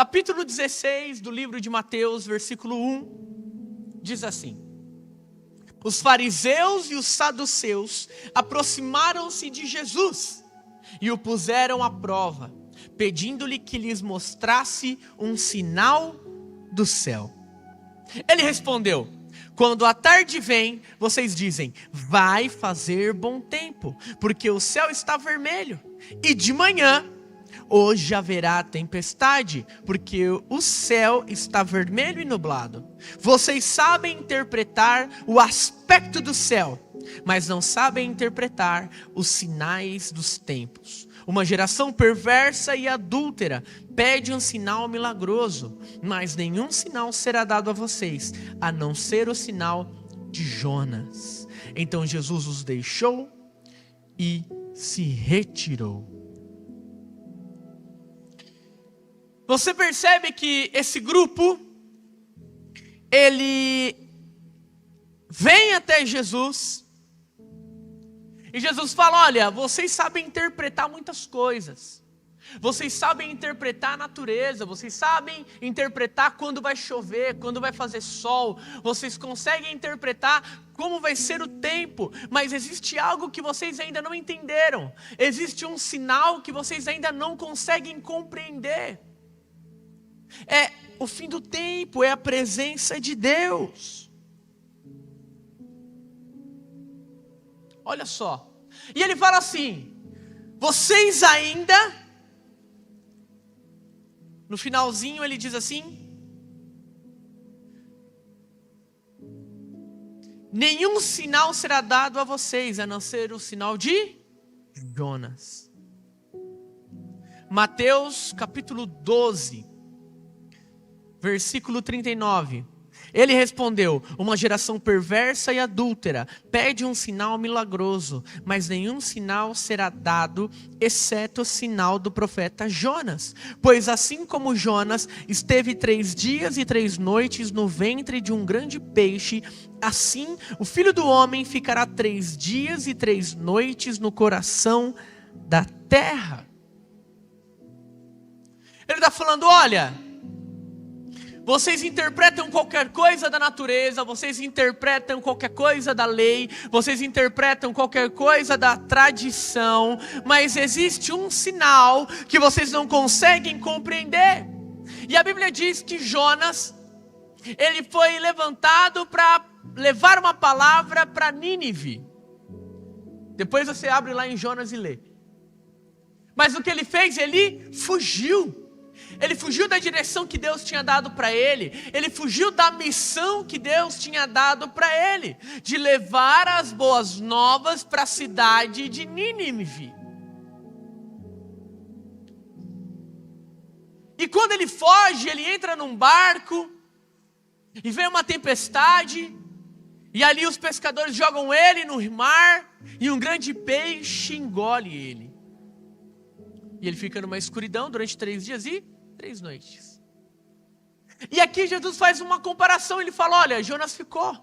capítulo 16 do livro de Mateus, versículo 1, diz assim: os fariseus e os saduceus aproximaram-se de Jesus e o puseram à prova, pedindo-lhe que lhes mostrasse um sinal do céu. Ele respondeu: quando a tarde vem, vocês dizem, vai fazer bom tempo, porque o céu está vermelho. E de manhã, hoje haverá tempestade, porque o céu está vermelho e nublado. Vocês sabem interpretar o aspecto do céu, mas não sabem interpretar os sinais dos tempos. Uma geração perversa e adúltera pede um sinal milagroso, mas nenhum sinal será dado a vocês, a não ser o sinal de Jonas. Então Jesus os deixou e se retirou. Você percebe que esse grupo, ele vem até Jesus, e Jesus fala: olha, vocês sabem interpretar muitas coisas, vocês sabem interpretar a natureza, vocês sabem interpretar quando vai chover, quando vai fazer sol, vocês conseguem interpretar como vai ser o tempo, mas existe algo que vocês ainda não entenderam, existe um sinal que vocês ainda não conseguem compreender. É o fim do tempo, é a presença de Deus. Olha só. E ele fala assim: vocês ainda, no finalzinho ele diz assim: nenhum sinal será dado a vocês, a não ser o sinal de Jonas. Mateus capítulo 12, versículo 39. Ele respondeu: uma geração perversa e adúltera pede um sinal milagroso, mas nenhum sinal será dado, exceto o sinal do profeta Jonas. Pois assim como Jonas esteve 3 dias e 3 noites no ventre de um grande peixe, assim o Filho do Homem ficará 3 dias e 3 noites no coração da terra. Ele está falando: olha, vocês interpretam qualquer coisa da natureza, vocês interpretam qualquer coisa da lei, vocês interpretam qualquer coisa da tradição, mas existe um sinal que vocês não conseguem compreender. E a Bíblia diz que Jonas, ele foi levantado para levar uma palavra para Nínive. Depois você abre lá em Jonas e lê. Mas o que ele fez? Ele fugiu. Ele fugiu da direção que Deus tinha dado para ele. Ele fugiu da missão que Deus tinha dado para ele, de levar as boas novas para a cidade de Nínive. E quando ele foge, ele entra num barco, e vem uma tempestade, e ali os pescadores jogam ele no mar, e um grande peixe engole ele. E ele fica numa escuridão durante 3 dias e 3 noites. E aqui Jesus faz uma comparação. Ele fala: olha, Jonas ficou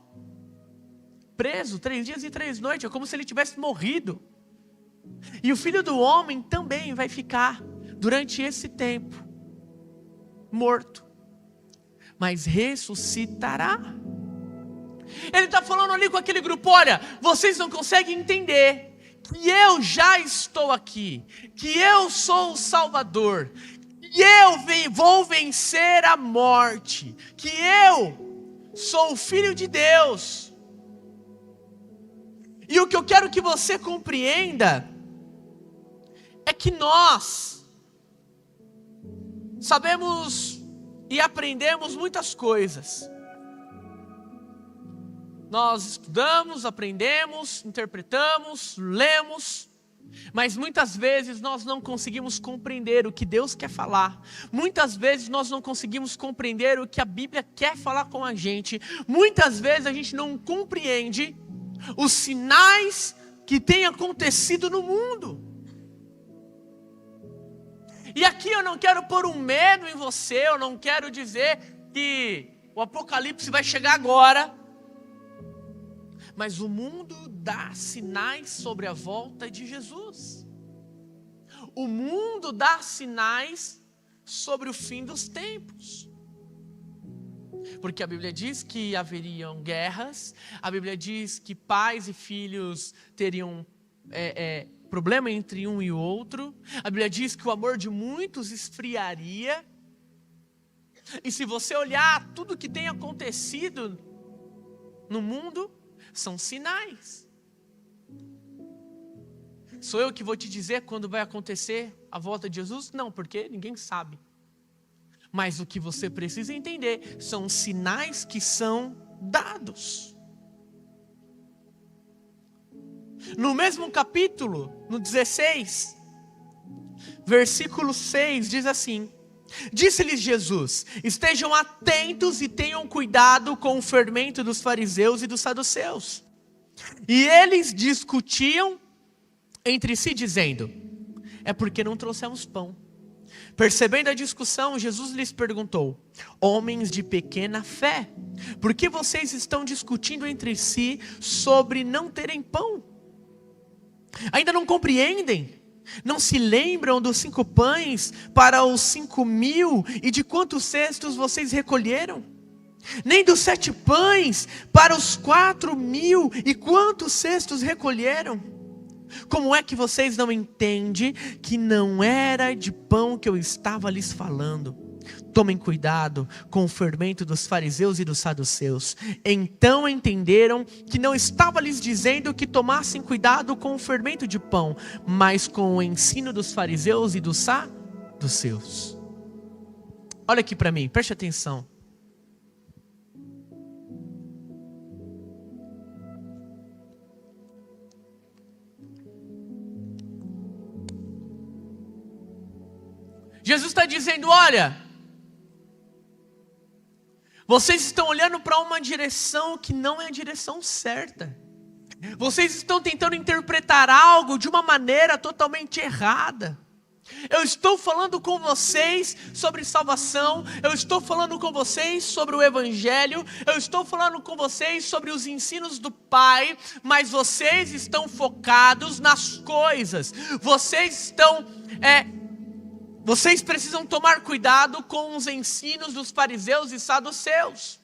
preso 3 dias e 3 noites. É como se ele tivesse morrido. E o Filho do Homem também vai ficar durante esse tempo morto, mas ressuscitará. Ele está falando ali com aquele grupo: olha, vocês não conseguem entender que eu já estou aqui, que eu sou o Salvador, que eu vou vencer a morte, que eu sou o Filho de Deus. E o que eu quero que você compreenda é que nós sabemos e aprendemos muitas coisas. Nós estudamos, aprendemos, interpretamos, lemos, mas muitas vezes nós não conseguimos compreender o que Deus quer falar. Muitas vezes nós não conseguimos compreender o que a Bíblia quer falar com a gente. Muitas vezes a gente não compreende os sinais que têm acontecido no mundo. E aqui eu não quero pôr um medo em você, eu não quero dizer que o Apocalipse vai chegar agora. Mas o mundo dá sinais sobre a volta de Jesus. O mundo dá sinais sobre o fim dos tempos. Porque a Bíblia diz que haveriam guerras, a Bíblia diz que pais e filhos teriam problema entre um e o outro, a Bíblia diz que o amor de muitos esfriaria. E se você olhar tudo que tem acontecido no mundo, são sinais. Sou eu que vou te dizer quando vai acontecer a volta de Jesus? Não, porque ninguém sabe. Mas o que você precisa entender são os sinais que são dados. No mesmo capítulo, no 16, versículo 6, diz assim: disse-lhes Jesus: estejam atentos e tenham cuidado com o fermento dos fariseus e dos saduceus. E eles discutiam entre si, dizendo: é porque não trouxemos pão. Percebendo a discussão, Jesus lhes perguntou: homens de pequena fé, por que vocês estão discutindo entre si sobre não terem pão? Ainda não compreendem? Não se lembram dos 5 pães para os 5.000 e de quantos cestos vocês recolheram? Nem dos 7 pães para os 4.000 e quantos cestos recolheram? Como é que vocês não entendem que não era de pão que eu estava lhes falando? Tomem cuidado com o fermento dos fariseus e dos saduceus. Então entenderam que não estava lhes dizendo que tomassem cuidado com o fermento de pão, mas com o ensino dos fariseus e dos saduceus. Olha aqui para mim, preste atenção. Jesus está dizendo: olha, vocês estão olhando para uma direção que não é a direção certa. Vocês estão tentando interpretar algo de uma maneira totalmente errada. Eu estou falando com vocês sobre salvação, eu estou falando com vocês sobre o Evangelho, eu estou falando com vocês sobre os ensinos do Pai, mas vocês estão focados nas coisas, vocês precisam tomar cuidado com os ensinos dos fariseus e saduceus.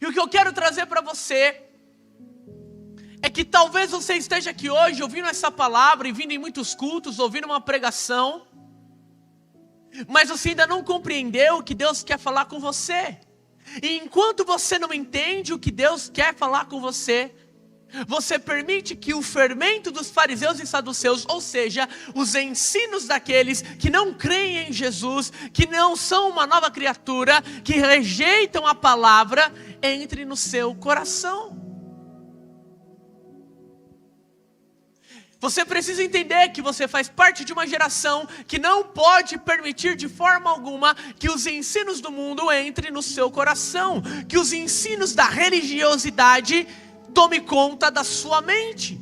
E o que eu quero trazer para você é que talvez você esteja aqui hoje ouvindo essa palavra e vindo em muitos cultos, ouvindo uma pregação, mas você ainda não compreendeu o que Deus quer falar com você. E enquanto você não entende o que Deus quer falar com você, você permite que o fermento dos fariseus e saduceus, ou seja, os ensinos daqueles que não creem em Jesus, que não são uma nova criatura, que rejeitam a palavra, entre no seu coração. Você precisa entender que você faz parte de uma geração que não pode permitir de forma alguma que os ensinos do mundo entrem no seu coração, que os ensinos da religiosidade tome conta da sua mente.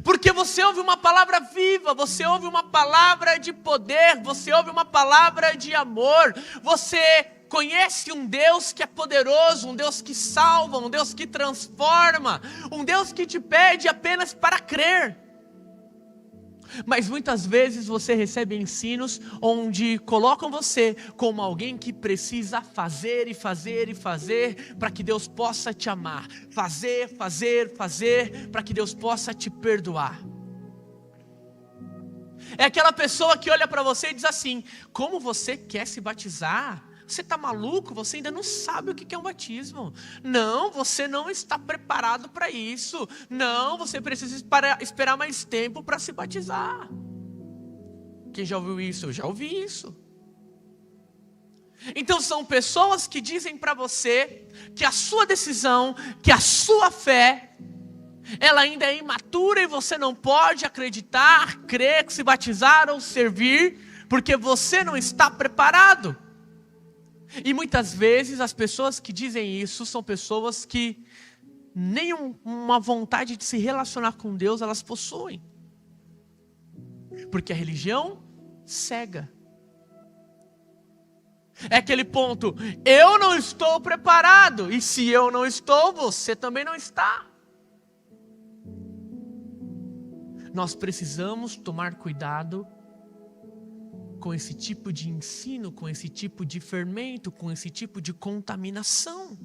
Porque você ouve uma palavra viva, você ouve uma palavra de poder, você ouve uma palavra de amor, você conhece um Deus que é poderoso, um Deus que salva, um Deus que transforma, um Deus que te pede apenas para crer. Mas muitas vezes você recebe ensinos onde colocam você como alguém que precisa fazer e fazer e fazer para que Deus possa te amar. Fazer para que Deus possa te perdoar. É aquela pessoa que olha para você e diz assim: como você quer se batizar? Você está maluco? Você ainda não sabe o que é um batismo. Não, você não está preparado para isso. Não, você precisa esperar mais tempo para se batizar. Quem já ouviu isso? Eu já ouvi isso. Então são pessoas que dizem para você que a sua decisão, que a sua fé, ela ainda é imatura e você não pode acreditar, crer, se batizar ou servir, porque você não está preparado. E muitas vezes as pessoas que dizem isso são pessoas que nem uma vontade de se relacionar com Deus elas possuem. Porque a religião cega. É aquele ponto: eu não estou preparado, e se eu não estou, você também não está. nós precisamos tomar cuidado com esse tipo de ensino, com esse tipo de fermento, com esse tipo de contaminação.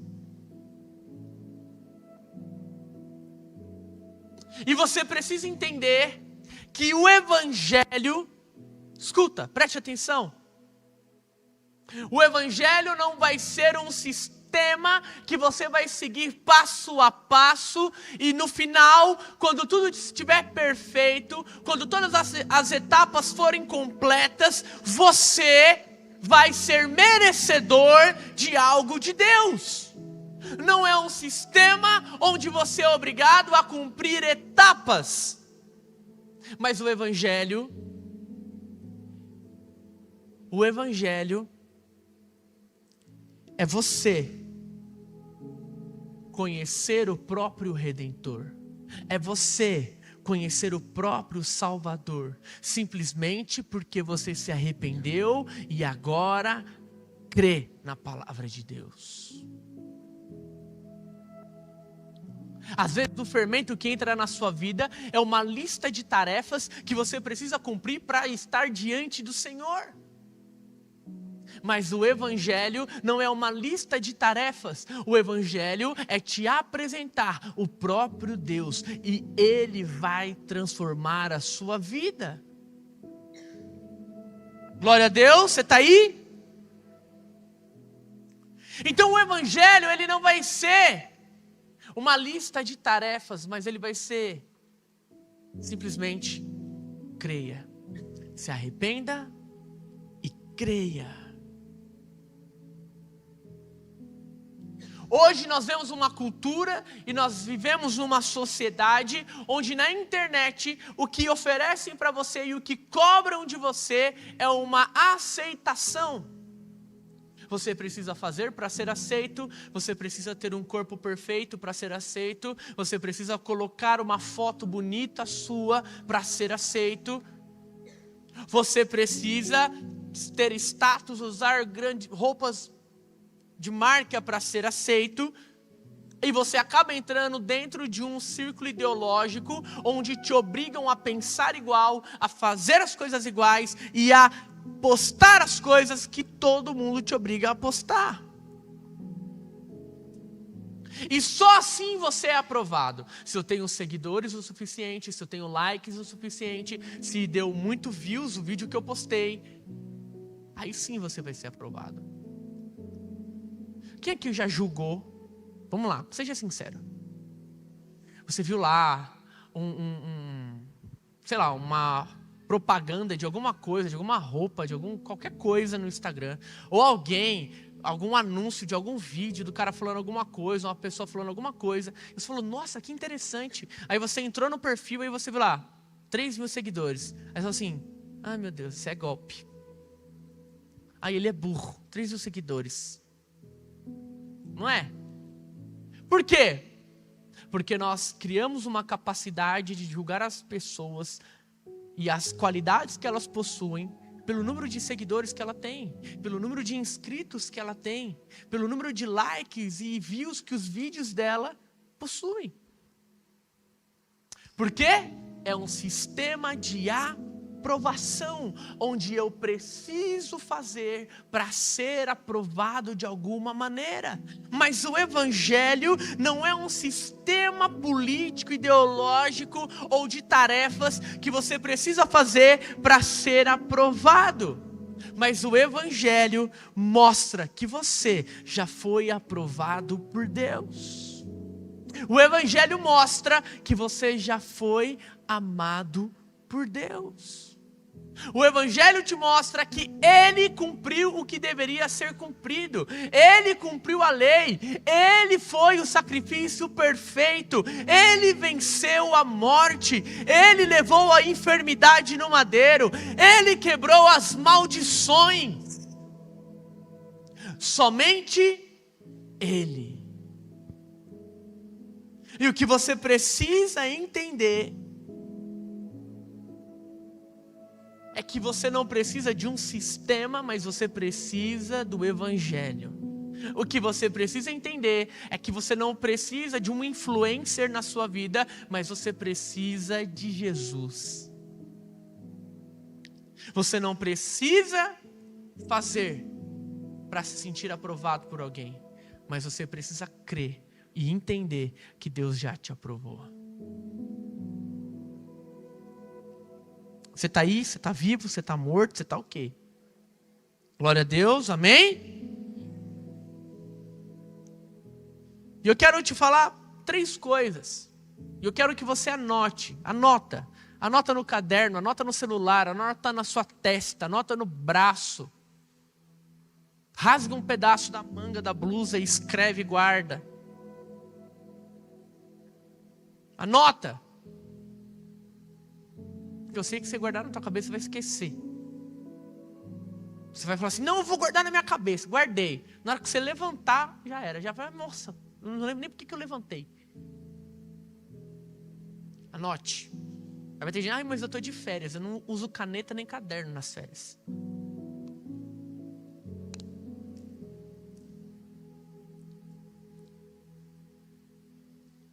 E você precisa entender que o Evangelho, escuta, preste atenção. O Evangelho não vai ser um sistema que você vai seguir passo a passo e no final, quando tudo estiver perfeito, quando todas as etapas forem completas, você vai ser merecedor de algo de Deus. Não é um sistema onde você é obrigado a cumprir etapas. Mas o Evangelho é você conhecer o próprio Redentor. É você conhecer o próprio Salvador. Simplesmente porque você se arrependeu e agora crê na palavra de Deus. Às vezes o fermento que entra na sua vida é uma lista de tarefas que você precisa cumprir para estar diante do Senhor. Mas o Evangelho não é uma lista de tarefas. O Evangelho é te apresentar o próprio Deus e Ele vai transformar a sua vida. Glória a Deus, você está aí? Então o Evangelho ele não vai ser uma lista de tarefas, mas ele vai ser simplesmente creia, se arrependa e creia. Hoje nós vemos uma cultura e nós vivemos numa sociedade onde na internet o que oferecem para você e o que cobram de você é uma aceitação. Você precisa fazer para ser aceito, você precisa ter um corpo perfeito para ser aceito, você precisa colocar uma foto bonita sua para ser aceito, você precisa ter status, usar grandes roupas de marca para ser aceito, e você acaba entrando dentro de um círculo ideológico onde te obrigam a pensar igual, a fazer as coisas iguais e a postar as coisas que todo mundo te obriga a postar. E só assim você é aprovado. Se eu tenho seguidores o suficiente, se eu tenho likes o suficiente, se deu muito views o vídeo que eu postei, aí sim você vai ser aprovado. Quem aqui já julgou? Vamos lá, seja sincero. Você viu lá sei lá, uma propaganda de alguma coisa, de alguma roupa, de qualquer coisa no Instagram, ou algum anúncio de algum vídeo do cara falando alguma coisa, uma pessoa falando alguma coisa, e você falou, nossa, que interessante. Aí você entrou no perfil e você viu lá, 3.000 seguidores. Aí você falou assim, ai meu Deus, isso é golpe. Aí ele é burro, 3.000 seguidores. Não é? Por quê? Porque nós criamos uma capacidade de julgar as pessoas e as qualidades que elas possuem pelo número de seguidores que ela tem, pelo número de inscritos que ela tem, pelo número de likes e views que os vídeos dela possuem. Por quê? É um sistema de aprovação, onde eu preciso fazer para ser aprovado de alguma maneira. Mas o Evangelho não é um sistema político, ideológico ou de tarefas que você precisa fazer para ser aprovado. Mas o Evangelho mostra que você já foi aprovado por Deus. O Evangelho mostra que você já foi amado por Deus. O Evangelho te mostra que Ele cumpriu o que deveria ser cumprido. Ele cumpriu a lei. Ele foi o sacrifício perfeito. Ele venceu a morte. Ele levou a enfermidade no madeiro. Ele quebrou as maldições. Somente Ele. E o que você precisa entender é que você não precisa de um sistema, mas você precisa do Evangelho. O que você precisa entender é que você não precisa de um influencer na sua vida, mas você precisa de Jesus. Você não precisa fazer para se sentir aprovado por alguém, mas você precisa crer e entender que Deus já te aprovou. Você está aí, você está vivo, você está morto, você está o quê? Glória a Deus, amém? E eu quero te falar 3 coisas. E eu quero que você anota no caderno, anota no celular, anota na sua testa, anota no braço. Rasga um pedaço da manga da blusa e escreve e guarda. Anota. Porque eu sei que você guardar na tua cabeça você vai esquecer. Você vai falar assim, não, eu vou guardar na minha cabeça. Guardei. Na hora que você levantar, já era. Já vai, nossa, não lembro nem porque eu levantei. Anote. Aí vai ter gente, mas eu estou de férias. Eu não uso caneta nem caderno nas férias.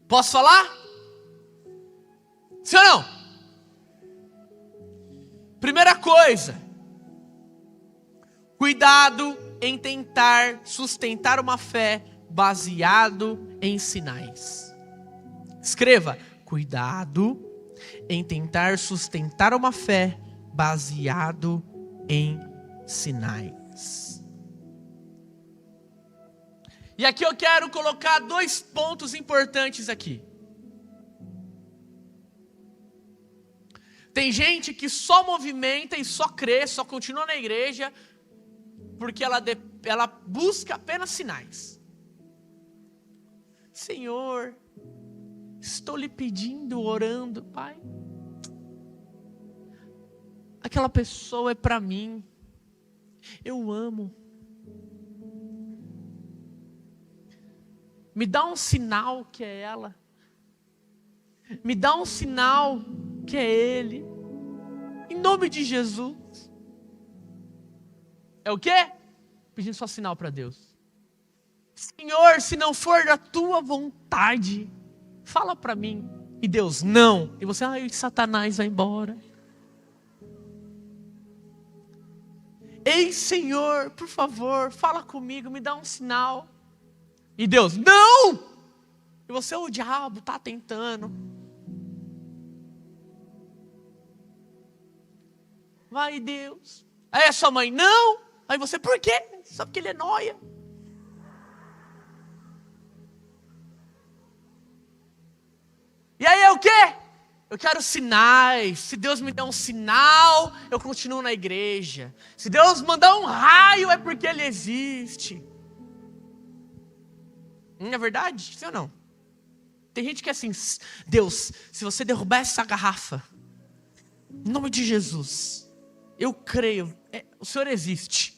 Posso falar? Sim ou não? Primeira coisa. Cuidado em tentar sustentar uma fé baseado em sinais. Escreva, cuidado em tentar sustentar uma fé baseado em sinais. E aqui eu quero colocar 2 pontos importantes aqui. Tem gente que só movimenta e só crê, só continua na igreja, porque ela busca apenas sinais. Senhor, estou lhe pedindo, orando, Pai. Aquela pessoa é para mim. Eu amo. Me dá um sinal que é ela. Me dá um sinal que é ele. Em nome de Jesus. É o quê? Pedindo só sinal para Deus. Senhor, se não for da tua vontade, fala para mim. E Deus, não. E você, Satanás vai embora. Ei, Senhor, por favor, fala comigo, me dá um sinal. E Deus, não! E você, o diabo está tentando. Vai, Deus. Aí a sua mãe, não. Aí você, por quê? Só porque ele é nóia. E aí é o quê? Eu quero sinais. Se Deus me der um sinal, eu continuo na igreja. Se Deus mandar um raio, é porque ele existe. Não é verdade? Sim ou não? Tem gente que é assim, Deus, se você derrubar essa garrafa, em nome de Jesus, eu creio, o Senhor existe.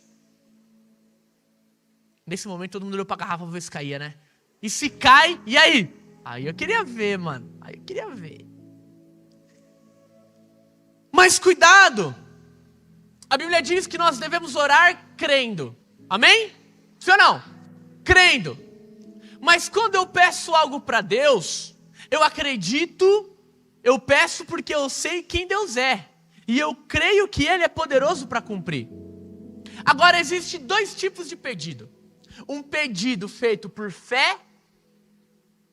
Nesse momento todo mundo olhou para a garrafa para ver se caía, né? E se cai, e aí? Aí eu queria ver, mano. Aí eu queria ver. Mas cuidado. A Bíblia diz que nós devemos orar crendo. Amém? Sim ou não? Crendo. Mas quando eu peço algo para Deus, eu acredito, eu peço porque eu sei quem Deus é. E eu creio que Ele é poderoso para cumprir. Agora, existem 2 tipos de pedido. Um pedido feito por fé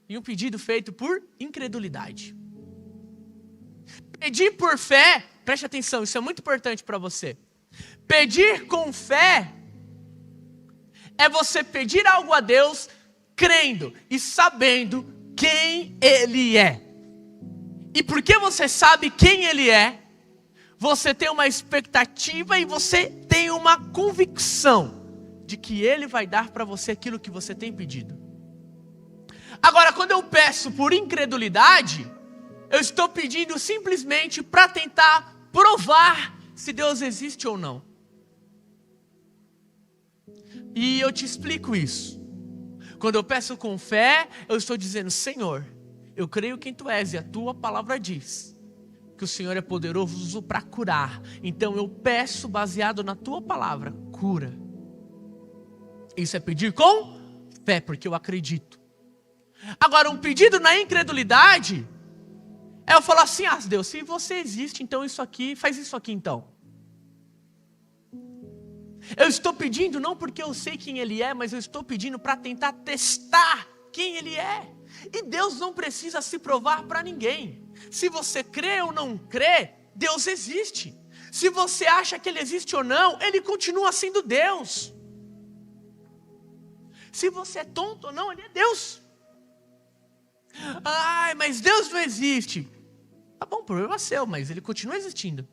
e um pedido feito por incredulidade. Pedir por fé, preste atenção, isso é muito importante para você. Pedir com fé é você pedir algo a Deus crendo e sabendo quem Ele é. E porque você sabe quem Ele é, você tem uma expectativa e você tem uma convicção de que Ele vai dar para você aquilo que você tem pedido. Agora, quando eu peço por incredulidade, eu estou pedindo simplesmente para tentar provar se Deus existe ou não. E eu te explico isso. Quando eu peço com fé, eu estou dizendo, Senhor, eu creio quem Tu és e a Tua palavra diz que o Senhor é poderoso para curar. Então eu peço baseado na Tua palavra, cura. Isso é pedir com fé, porque eu acredito. Agora, um pedido na incredulidade é eu falar assim: ah, Deus, se você existe, então isso aqui, faz isso aqui então. Eu estou pedindo não porque eu sei quem Ele é, mas eu estou pedindo para tentar testar quem Ele é. E Deus não precisa se provar para ninguém. Se você crê ou não crê, Deus existe. Se você acha que Ele existe ou não, Ele continua sendo Deus. Se você é tonto ou não, Ele é Deus. Ai, mas Deus não existe. Tá bom, problema é seu, mas Ele continua existindo.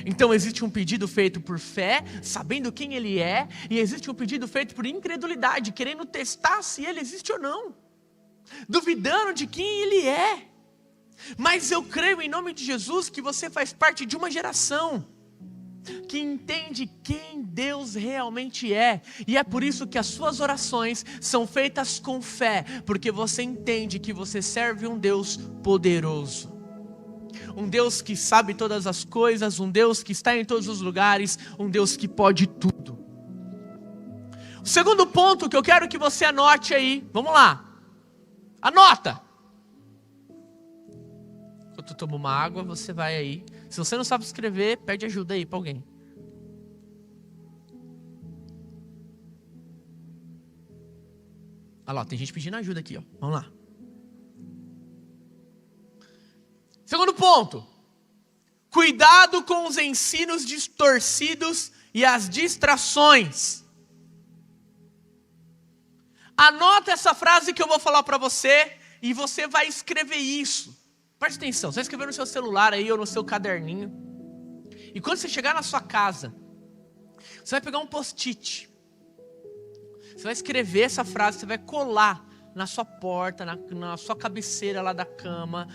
Então existe um pedido feito por fé, sabendo quem Ele é, e existe um pedido feito por incredulidade, querendo testar se Ele existe ou não, duvidando de quem Ele é. Mas eu creio em nome de Jesus que você faz parte de uma geração que entende quem Deus realmente é, e é por isso que as suas orações são feitas com fé, porque você entende que você serve um Deus poderoso. Um Deus que sabe todas as coisas, um Deus que está em todos os lugares, um Deus que pode tudo. O segundo ponto que eu quero que você anote aí, vamos lá, anota. Enquanto eu tomo uma água, você vai aí. Se você não sabe escrever, pede ajuda aí para alguém. Olha lá, tem gente pedindo ajuda aqui, ó. Vamos lá. Segundo ponto, cuidado com os ensinos distorcidos e as distrações. Anota essa frase que eu vou falar para você e você vai escrever isso. Preste atenção, você vai escrever no seu celular aí ou no seu caderninho. E quando você chegar na sua casa, você vai pegar um post-it. Você vai escrever essa frase, você vai colar na sua porta, na sua cabeceira lá da cama,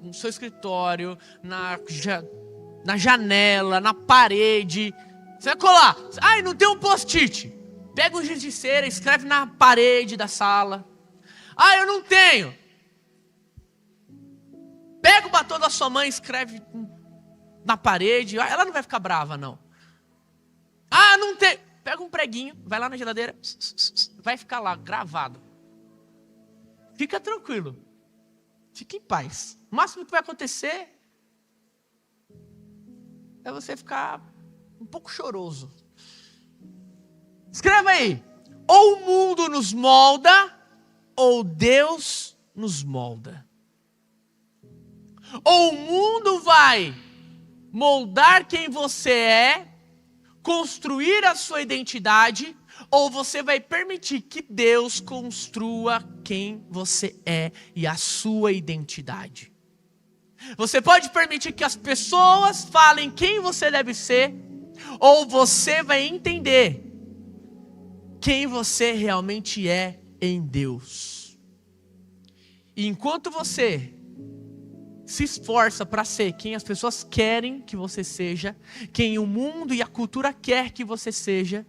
no seu escritório, na janela, na parede. Você vai colar. Ai, não tem um post-it. Pega um giz de cera, escreve na parede da sala. Ah, eu não tenho. Pega o batom da sua mãe, escreve na parede. Ah, ela não vai ficar brava, não. Ah, não tem. Pega um preguinho, vai lá na geladeira, vai ficar lá, gravado. Fica tranquilo. Fica em paz. O máximo que vai acontecer é você ficar um pouco choroso. Escreva aí. Ou o mundo nos molda, ou Deus nos molda. Ou o mundo vai moldar quem você é, construir a sua identidade, ou você vai permitir que Deus construa quem você é e a sua identidade. Você pode permitir que as pessoas falem quem você deve ser, ou você vai entender quem você realmente é em Deus. E enquanto você se esforça para ser quem as pessoas querem que você seja, quem o mundo e a cultura quer que você seja,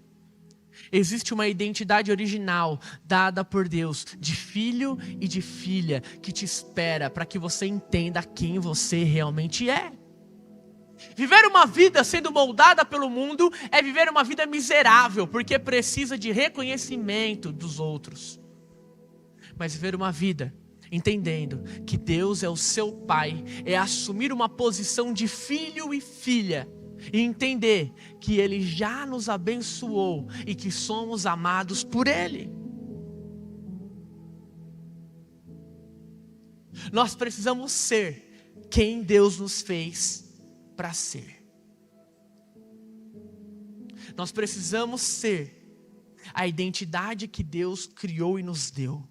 existe uma identidade original dada por Deus, de filho e de filha, que te espera para que você entenda quem você realmente é. Viver uma vida sendo moldada pelo mundo é viver uma vida miserável, porque precisa de reconhecimento dos outros. Mas viver uma vida entendendo que Deus é o seu Pai, é assumir uma posição de filho e filha, e entender que Ele já nos abençoou e que somos amados por Ele. Nós precisamos ser quem Deus nos fez para ser. Nós precisamos ser a identidade que Deus criou e nos deu.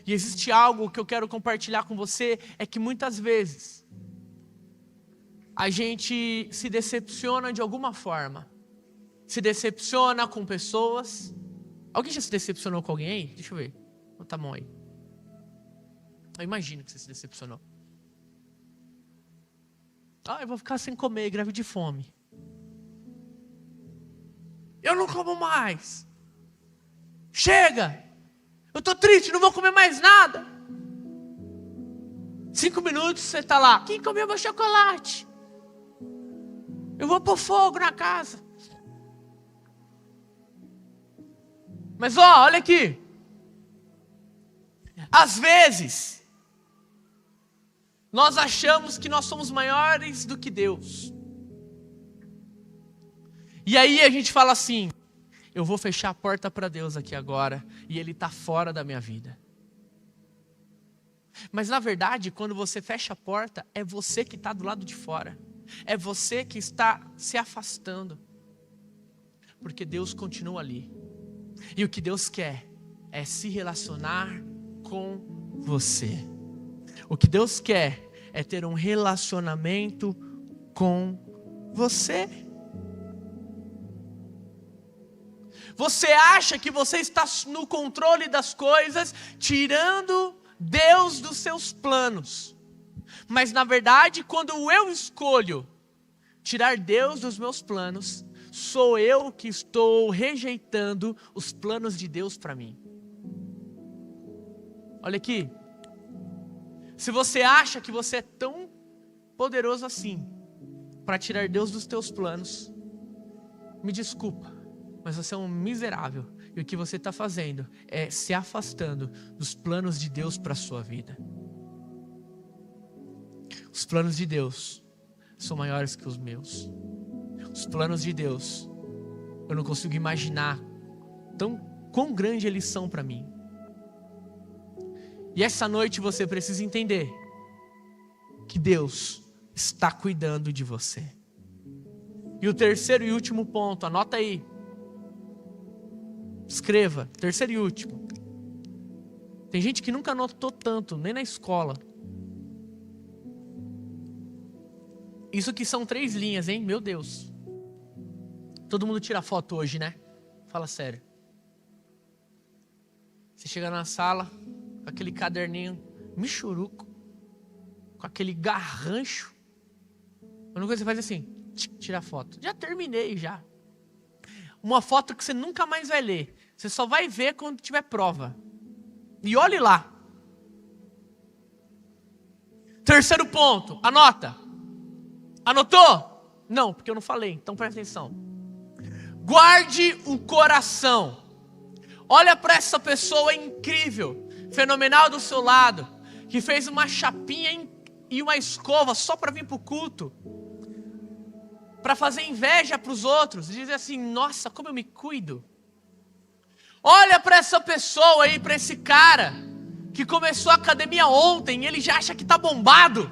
E existe algo que eu quero compartilhar com você, é que muitas vezes a gente se decepciona de alguma forma. Se decepciona com pessoas. Alguém já se decepcionou com alguém aí? Deixa eu ver. Bota a mão aí. Eu imagino que você se decepcionou. Ah, eu vou ficar sem comer, grave de fome. Eu não como mais. Chega! Eu estou triste, não vou comer mais nada. 5 minutos você está lá. Quem comeu meu chocolate? Eu vou pôr fogo na casa. Mas olha aqui. Às vezes, nós achamos que nós somos maiores do que Deus. E aí a gente fala assim, eu vou fechar a porta para Deus aqui agora, e Ele está fora da minha vida. Mas na verdade, quando você fecha a porta, é você que está do lado de fora. É você que está se afastando. Porque Deus continua ali. E o que Deus quer é se relacionar com você. O que Deus quer é ter um relacionamento com você. Você acha que você está no controle das coisas, tirando Deus dos seus planos. Mas na verdade, quando eu escolho tirar Deus dos meus planos, sou eu que estou rejeitando os planos de Deus para mim. Olha aqui. Se você acha que você é tão poderoso assim para tirar Deus dos teus planos, me desculpa, mas você é um miserável. E o que você está fazendo é se afastando dos planos de Deus para a sua vida. Os planos de Deus são maiores que os meus. Os planos de Deus, eu não consigo imaginar quão grande eles são para mim. E essa noite você precisa entender que Deus está cuidando de você. E o terceiro e último ponto, anota aí. Escreva, terceiro e último. Tem gente que nunca anotou tanto, nem na escola. Isso aqui são 3 linhas, hein? Meu Deus. Todo mundo tira foto hoje, né? Fala sério. Você chega na sala, com aquele caderninho michuruco, com aquele garrancho. A única coisa que você faz é assim, tira foto. Já terminei, já. Uma foto que você nunca mais vai ler. Você só vai ver quando tiver prova. E olhe lá. Terceiro ponto, anota. Anotou? Não, porque eu não falei, então presta atenção. Guarde o coração. Olha para essa pessoa incrível, fenomenal do seu lado, que fez uma chapinha e uma escova só para vir para o culto. Para fazer inveja para os outros. E dizer assim, nossa, como eu me cuido. Olha para essa pessoa aí, para esse cara, que começou a academia ontem e ele já acha que está bombado.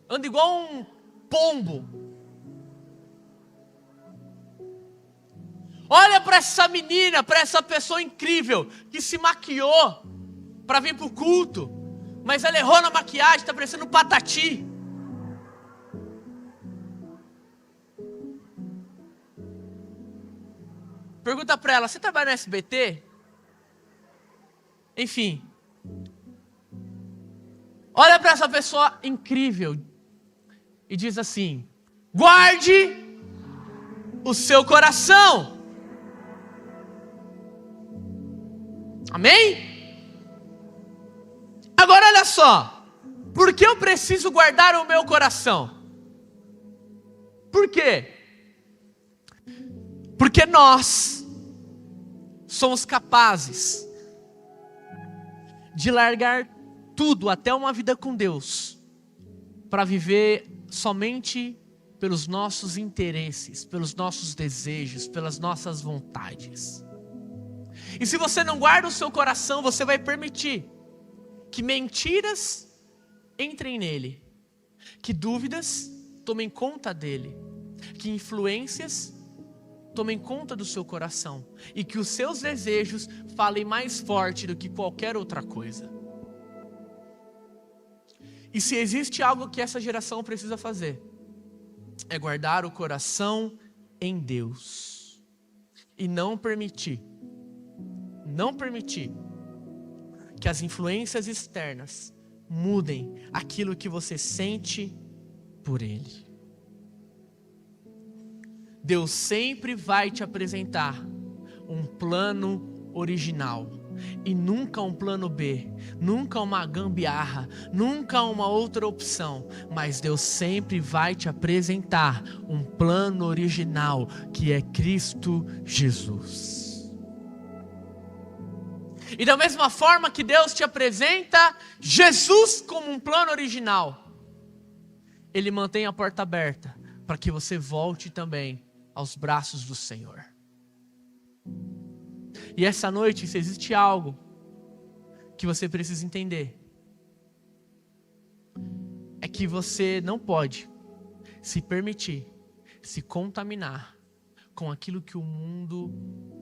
Anda igual um pombo. Olha para essa menina, para essa pessoa incrível, que se maquiou para vir para o culto. Mas ela errou na maquiagem, está parecendo um patati. Pergunta para ela, você trabalha no SBT? Enfim. Olha para essa pessoa incrível e diz assim, guarde o seu coração. Amém? Agora olha só, por que eu preciso guardar o meu coração? Por quê? Porque nós somos capazes de largar tudo, até uma vida com Deus, para viver somente pelos nossos interesses, pelos nossos desejos, pelas nossas vontades. E se você não guarda o seu coração, você vai permitir que mentiras entrem nele, que dúvidas tomem conta dele, que influências tomem conta do seu coração e que os seus desejos falem mais forte do que qualquer outra coisa. E se existe algo que essa geração precisa fazer, é guardar o coração em Deus e não permitir que as influências externas mudem aquilo que você sente por Ele. Deus sempre vai te apresentar um plano original. E nunca um plano B, nunca uma gambiarra, nunca uma outra opção. Mas Deus sempre vai te apresentar um plano original, que é Cristo Jesus. E da mesma forma que Deus te apresenta Jesus como um plano original, Ele mantém a porta aberta para que você volte também aos braços do Senhor. E essa noite, se existe algo que você precisa entender, é que você não pode se permitir se contaminar com aquilo que o mundo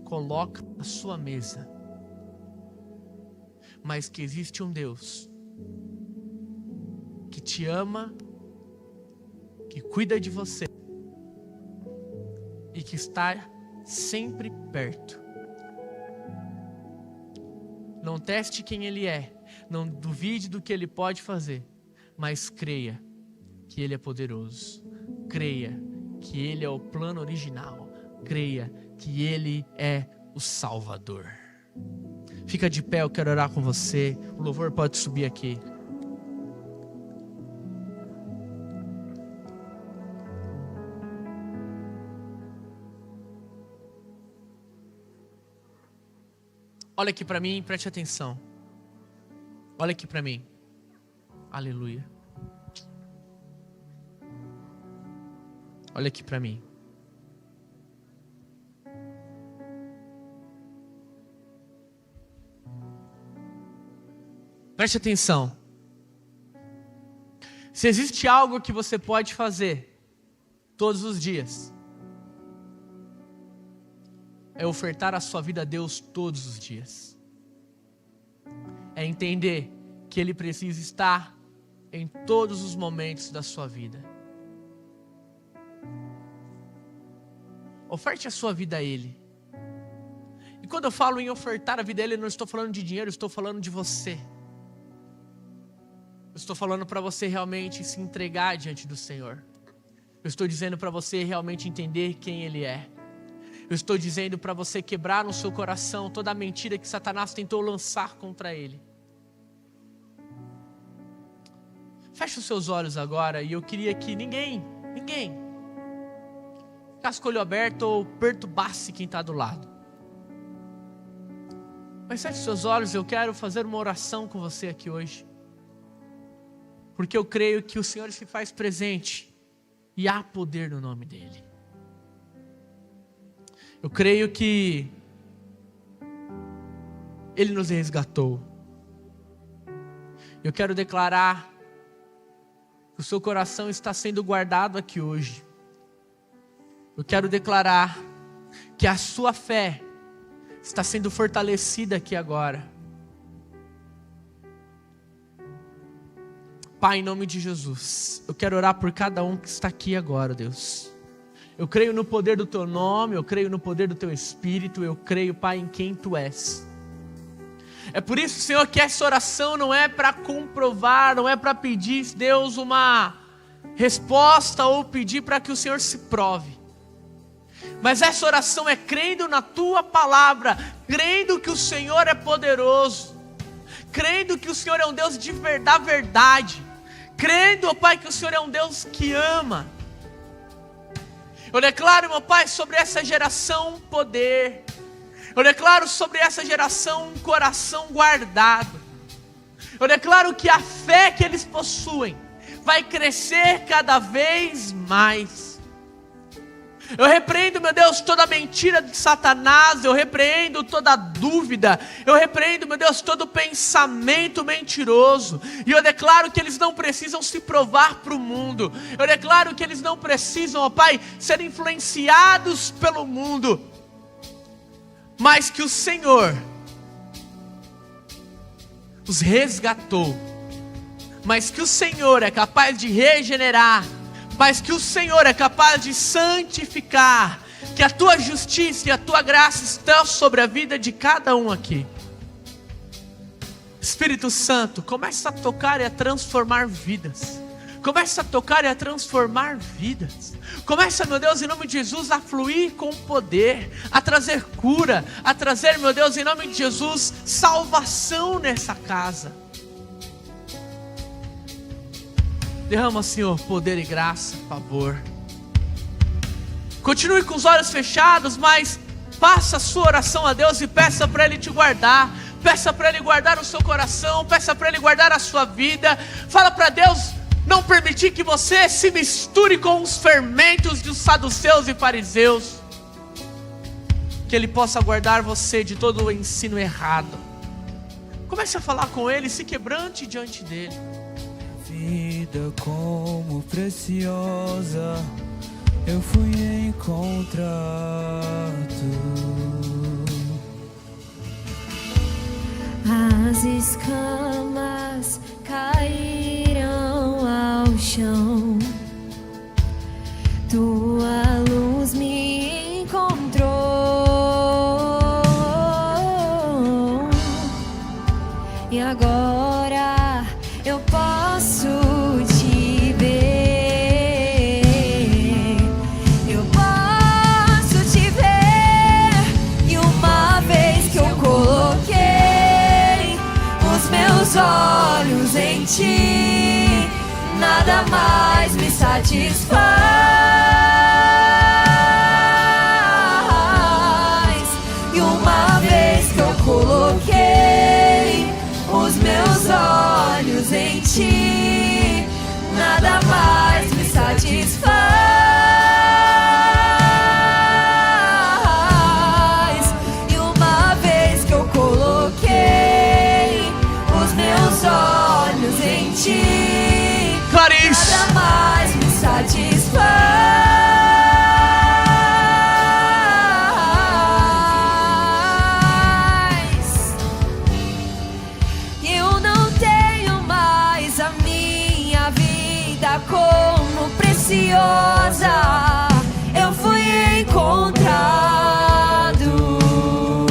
coloca na sua mesa. Mas que existe um Deus que te ama, que cuida de você e que está sempre perto. Não teste quem Ele é, não duvide do que Ele pode fazer, mas creia que Ele é poderoso, creia que Ele é o plano original, creia que Ele é o Salvador. Fica de pé, eu quero orar com você, o louvor pode subir aqui. Olha aqui para mim, preste atenção. Olha aqui para mim. Aleluia. Olha aqui para mim. Preste atenção. Se existe algo que você pode fazer todos os dias, é ofertar a sua vida a Deus todos os dias. É entender que Ele precisa estar em todos os momentos da sua vida. Oferte a sua vida a Ele. E quando eu falo em ofertar a vida a Ele, eu não estou falando de dinheiro, eu estou falando de você. Eu estou falando para você realmente se entregar diante do Senhor. Eu estou dizendo para você realmente entender quem Ele é. Eu estou dizendo para você quebrar no seu coração toda a mentira que Satanás tentou lançar contra Ele. Feche os seus olhos agora e eu queria que ninguém ficasse com o olho aberto ou perturbasse quem está do lado. Mas feche os seus olhos, eu quero fazer uma oração com você aqui hoje. Porque eu creio que o Senhor se faz presente e há poder no nome dEle. Eu creio que Ele nos resgatou. Eu quero declarar que o seu coração está sendo guardado aqui hoje. Eu quero declarar que a sua fé está sendo fortalecida aqui agora. Pai, em nome de Jesus, eu quero orar por cada um que está aqui agora, Deus. Eu creio no poder do Teu nome, eu creio no poder do Teu Espírito, eu creio, Pai, em quem Tu és. É por isso, Senhor, que essa oração não é para comprovar, não é para pedir, Deus, uma resposta ou pedir para que o Senhor se prove. Mas essa oração é crendo na Tua palavra, crendo que o Senhor é poderoso, crendo que o Senhor é um Deus de verdade, crendo, ó Pai, que o Senhor é um Deus que ama. Eu declaro, meu Pai, sobre essa geração um poder. Eu declaro sobre essa geração um coração guardado. Eu declaro que a fé que eles possuem vai crescer cada vez mais. Eu repreendo, meu Deus, toda mentira de Satanás. Eu repreendo toda dúvida. Eu repreendo, meu Deus, todo pensamento mentiroso. E eu declaro que eles não precisam se provar para o mundo. Eu declaro que eles não precisam, ó Pai, ser influenciados pelo mundo. Mas que o Senhor os resgatou. Mas que o Senhor é capaz de regenerar. Mas que o Senhor é capaz de santificar, que a Tua justiça e a Tua graça estão sobre a vida de cada um aqui. Espírito Santo, começa a tocar e a transformar vidas. Começa a tocar e a transformar vidas. Começa, meu Deus, em nome de Jesus, a fluir com poder, a trazer cura, a trazer, meu Deus, em nome de Jesus, salvação nessa casa. Derrama, Senhor, poder e graça, favor. Continue com os olhos fechados, mas faça a sua oração a Deus e peça para Ele te guardar. Peça para Ele guardar o seu coração, peça para Ele guardar a sua vida. Fala para Deus não permitir que você se misture com os fermentos dos saduceus e fariseus. Que Ele possa guardar você de todo o ensino errado. Comece a falar com Ele, se quebrante diante dEle. Vida como preciosa, eu fui encontrado. As escamas caíram ao chão, tua luz me encontrou, e agora eu posso te ver, eu posso te ver, e uma vez que eu coloquei meus olhos em ti, nada mais me satisfaz. E uma vez que eu coloquei os meus olhos em ti, nada mais me satisfaz. E uma vez que eu coloquei meus olhos em ti, Clarice, nada mais me satisfaz. Eu não tenho mais a minha vida como preciosa, eu fui encontrado.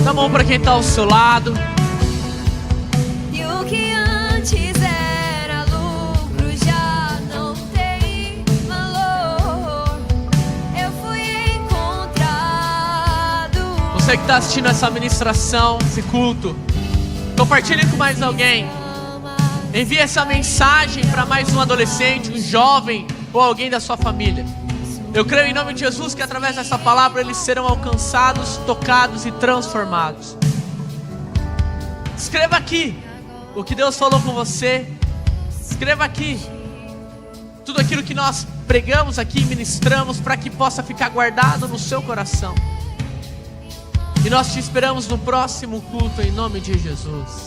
dá a mão para quem está ao seu lado. Que antes era lucro já não tem valor, eu fui encontrado. Você que está assistindo essa ministração, esse culto, compartilhe com mais alguém. Envie essa mensagem para mais um adolescente, um jovem ou alguém da sua família. Eu creio em nome de Jesus que através dessa palavra eles serão alcançados, tocados e transformados. Escreva aqui o que Deus falou com você. Escreva aqui tudo aquilo que nós pregamos aqui, ministramos, para que possa ficar guardado no seu coração. E nós te esperamos no próximo culto em nome de Jesus.